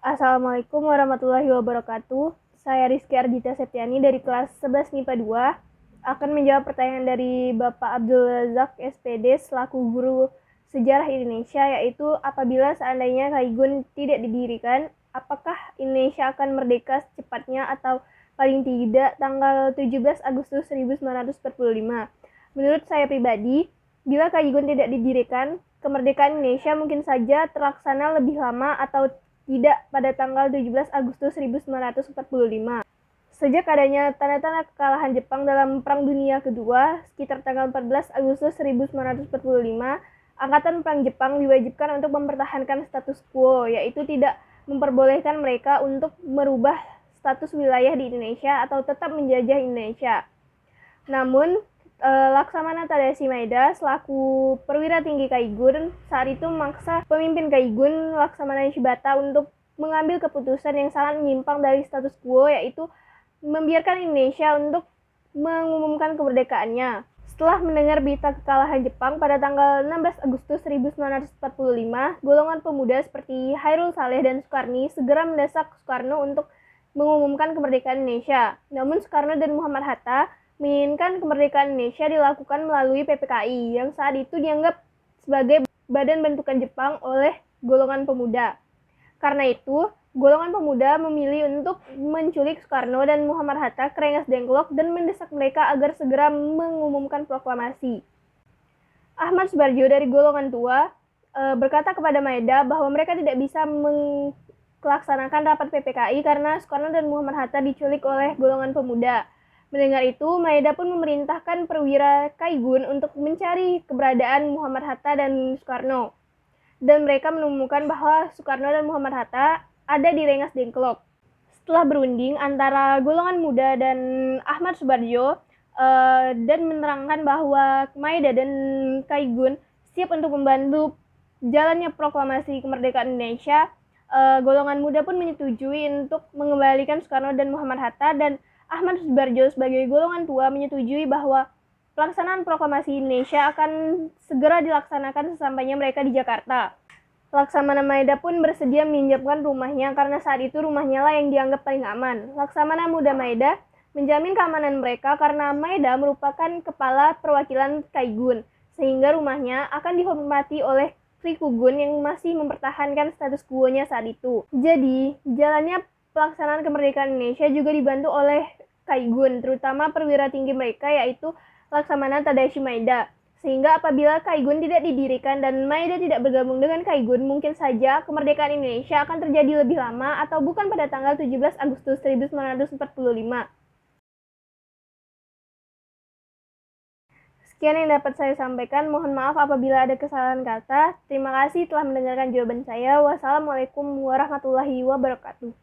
Assalamualaikum warahmatullahi wabarakatuh. Saya Rizky Arjita Septiani dari kelas 11 MIPA 2 akan menjawab pertanyaan dari Bapak Abdul Razak SPD selaku guru sejarah Indonesia, yaitu apabila seandainya Kaigun tidak didirikan, apakah Indonesia akan merdeka secepatnya atau paling tidak tanggal 17 Agustus 1945? Menurut saya pribadi, bila Kaigun tidak didirikan, kemerdekaan Indonesia mungkin saja terlaksana lebih lama atau tidak pada tanggal 17 Agustus 1945. Sejak adanya tanda-tanda kekalahan Jepang dalam Perang Dunia Kedua, sekitar tanggal 14 Agustus 1945, Angkatan Perang Jepang diwajibkan untuk mempertahankan status quo, yaitu tidak memperbolehkan mereka untuk merubah status wilayah di Indonesia atau tetap menjajah Indonesia. Namun, Laksamana Tadashi Maeda selaku perwira tinggi Kaigun saat itu memaksa pemimpin Kaigun Laksamana Shibata untuk mengambil keputusan yang sangat menyimpang dari status quo, yaitu membiarkan Indonesia untuk mengumumkan kemerdekaannya. Setelah mendengar berita kekalahan Jepang pada tanggal 16 Agustus 1945, golongan pemuda seperti Hairul Saleh dan Sukarni segera mendesak Soekarno untuk mengumumkan kemerdekaan Indonesia. Namun Soekarno dan Muhammad Hatta menginginkan kemerdekaan Indonesia dilakukan melalui PPKI yang saat itu dianggap sebagai badan bentukan Jepang oleh golongan pemuda. Karena itu, golongan pemuda memilih untuk menculik Soekarno dan Muhammad Hatta ke Rengas Dengklok dan mendesak mereka agar segera mengumumkan proklamasi. Ahmad Subarjo dari golongan tua berkata kepada Maeda bahwa mereka tidak bisa melaksanakan rapat PPKI karena Soekarno dan Muhammad Hatta diculik oleh golongan pemuda. Mendengar itu, Maeda pun memerintahkan perwira Kaigun untuk mencari keberadaan Muhammad Hatta dan Soekarno. Dan mereka menemukan bahwa Soekarno dan Muhammad Hatta ada di Rengas Dengklok. Setelah berunding antara golongan muda dan Ahmad Subarjo dan menerangkan bahwa Maeda dan Kaigun siap untuk membantu jalannya proklamasi kemerdekaan Indonesia, golongan muda pun menyetujui untuk mengembalikan Soekarno dan Muhammad Hatta, dan Ahmad Subarjo sebagai golongan tua menyetujui bahwa pelaksanaan proklamasi Indonesia akan segera dilaksanakan sesampainya mereka di Jakarta. Laksamana Maeda pun bersedia meminjamkan rumahnya karena saat itu rumahnya lah yang dianggap paling aman. Laksamana Muda Maeda menjamin keamanan mereka karena Maeda merupakan kepala perwakilan Kaigun, sehingga rumahnya akan dihormati oleh Rikugun yang masih mempertahankan status quo-nya saat itu. Jadi, jalannya pelaksanaan kemerdekaan Indonesia juga dibantu oleh Kaigun, terutama perwira tinggi mereka yaitu Laksamana Tadashi Maeda. Sehingga apabila Kaigun tidak didirikan dan Maeda tidak bergabung dengan Kaigun, mungkin saja kemerdekaan Indonesia akan terjadi lebih lama atau bukan pada tanggal 17 Agustus 1945. Sekian yang dapat saya sampaikan. Mohon maaf apabila ada kesalahan kata. Terima kasih telah mendengarkan jawaban saya. Wassalamualaikum warahmatullahi wabarakatuh.